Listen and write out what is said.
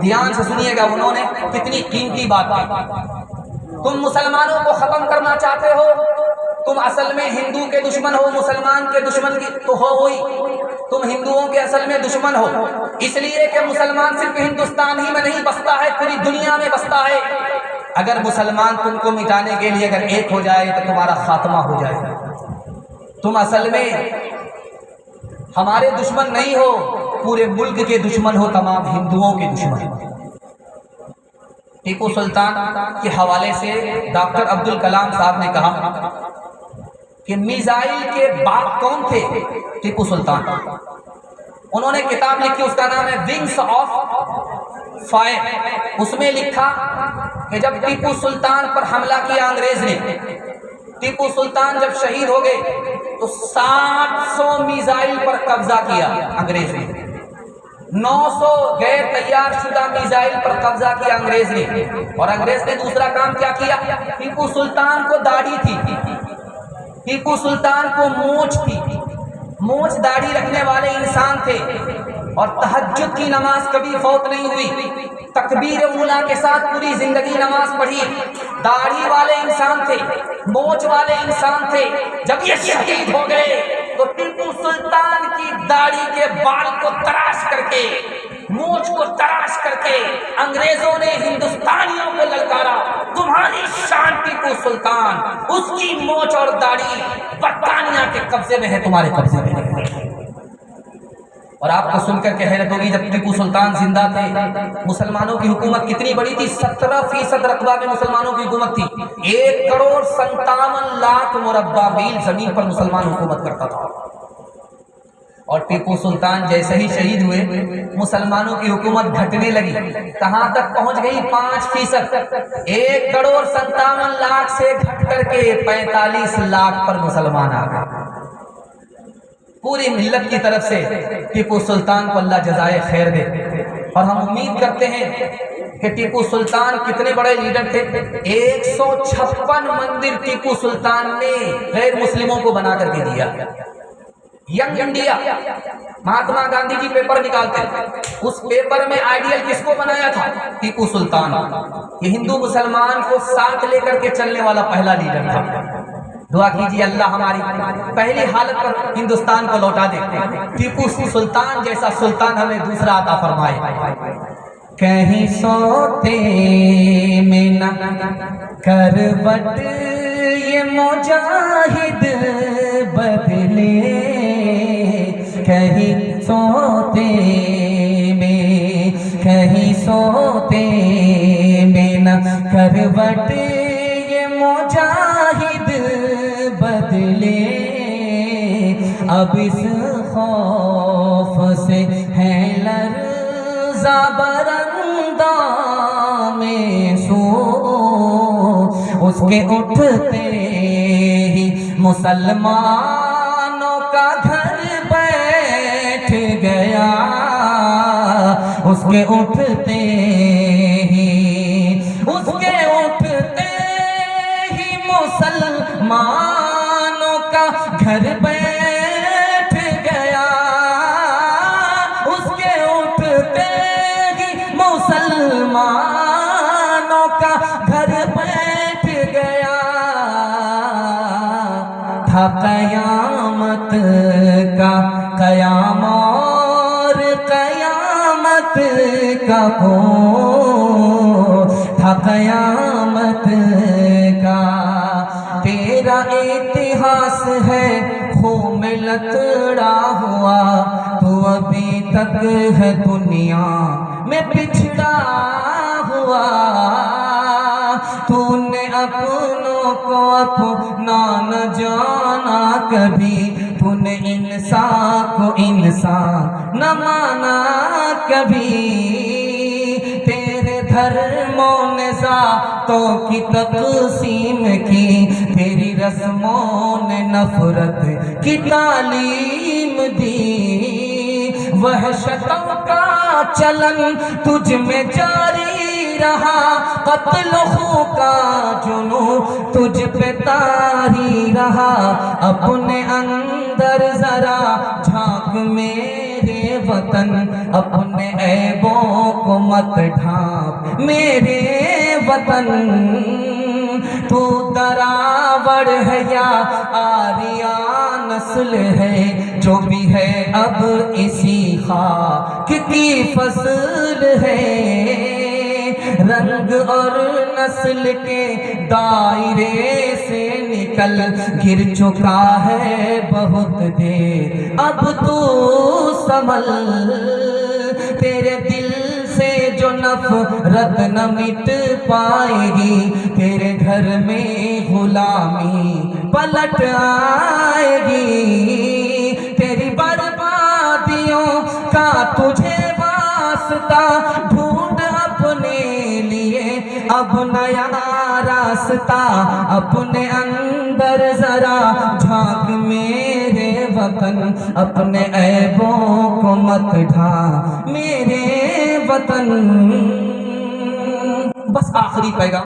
ध्यान से सुनिएगा, उन्होंने कितनी कीमती बात की। तुम मुसलमानों को खत्म करना चाहते हो, तुम असल में हिंदू के दुश्मन हो, मुसलमान के दुश्मन की तो हो ही, तुम हिंदुओं के असल में दुश्मन हो, इसलिए कि मुसलमान सिर्फ हिंदुस्तान ही में नहीं बसता है, पूरी दुनिया में बसता है। अगर मुसलमान तुमको मिटाने के लिए अगर एक हो जाए तो तुम्हारा खात्मा हो जाए। तुम असल में हमारे दुश्मन नहीं हो, पूरे मुल्क के दुश्मन हो, तमाम हिंदुओं के दुश्मन। टीपू सुल्तान के हवाले से डॉक्टर अब्दुल कलाम साहब ने कहा कि मिसाइल के बाप कौन थे? टीपू सुल्तान। उन्होंने किताब लिखी, उसका नाम है विंग्स ऑफ फायर। उसमें लिखा कि जब टीपू सुल्तान पर हमला किया अंग्रेज ने, टीपू सुल्तान जब शहीद हो गए तो 700 मिसाइल पर कब्जा किया अंग्रेज ने, 900 गैर तैयार शुदा मिसाइल पर कब्जा किया अंग्रेज ने। और अंग्रेज ने दूसरा काम क्या किया? टीपू सुल्तान को दाढ़ी थी, टीपू सुल्तान को मूंछ थी, मूंछ दाढ़ी रखने वाले इंसान थे, और तहज्जुद की नमाज कभी फौत नहीं हुई, तकबीर उला के साथ पूरी जिंदगी नमाज पढ़ी। दाढ़ी वाले इंसान थे, मूंछ वाले इंसान थे। जब ये शहीद हो गए तो टीपू सुल्तान की दाढ़ी के बाल को तराश करके, मूंछ को तराश करके अंग्रेजों ने हिंदुस्तानियों को ललकारा, तुम्हारी शान टीपू सुल्तान, उसकी मूंछ और दाढ़ी बरतानिया के कब्जे में है, तुम्हारे कब्जे में है। और आपको सुनकर के हैरत होगी, जब टीपू सुल्तान जिंदा थे मुसलमानों की हुकूमत कितनी बड़ी थी? 17% रकबा में मुसलमानों की हुकूमत थी। 1,57,00,000 मुरब्बा मील जमीन पर मुसलमान हुकूमत करता था। और टीपू सुल्तान जैसे ही शहीद हुए, मुसलमानों की हुकूमत घटने लगी। कहां तक पहुंच गई? 5%। 1,57,00,000 से घट करके 45 लाख पर मुसलमान आ गए। पूरी मिल्लत की तरफ से टीपू सुल्तान को अल्लाह जज़ाए खैर दे। और हम उम्मीद करते हैं कि टीपू सुल्तान कितने बड़े लीडर थे। 156 मंदिर टीपू सुल्तान ने गैर मुस्लिमों को बना करके दिया। Young India, Mahatma Gandhi ji paper निकालते, उस पेपर में आइडियल किसको बनाया था? टीपू सुल्तान। ये हिंदू मुसलमान को साथ लेकर के चलने वाला पहला लीडर था। दुआ कीजिए अल्लाह हमारी पहली हालत पर हिंदुस्तान को लौटा दे, टीपू सुल्तान जैसा सुल्तान हमें दूसरा अता फरमाए। कहीं सोते में न करवट ये मुजाहिद बदले, कहीं सोते में, कहीं सोते में न करवट ये मुजाहिद बदले, अब इस खौफ से है लर्ज़ा बरंदा में सो, उसके उठते ही मुसलमानों का घर बैठ गया, उसके उठते ही, उसके उठते ही मुसलमानों का घर बैठ गया, उसके उठते ही मुसलमानों का घर बैठ गया। था कयामत का कयाम और कयामत का को था कयामत का, तेरा इतिहास है खून में लतड़ा हुआ, तो अभी तक है दुनिया में पिछड़ा हुआ। तूने अपनों को अपना न जाना कभी, तूने इंसान को इंसान न माना कभी, तेरे धर्मों ने ज़ातों की तक़सीम की, तेरी रस्मों ने नफरत की तालीम दी। वहशतों का चलन तुझ में जारी रहा, कत्ल का जुनून तुझ पे तारी रहा। अपने अंदर जरा झांक मेरे वतन, अपने ऐबों को मत ढांप मेरे वतन। तू दरावड़ है या आर्या नस्ल है, जो भी है अब इसी खाक की फसल है। रंग और नस्ल के दायरे से निकल गिर चुका है बहुत देर, अब तू संभल। तेरे दिल से जो नफरत न मिट पाएगी, तेरे घर में गुलामी पलट आएगी। तेरी बर्बादियों का तुझे वास्ता, ढूंढ अपने लिए अब नया रास्ता। अपने अंदर जरा झांक मेरे वतन, अपने ऐबों को मत ढांप मेरे वतन। बस आखिरी पैगाम।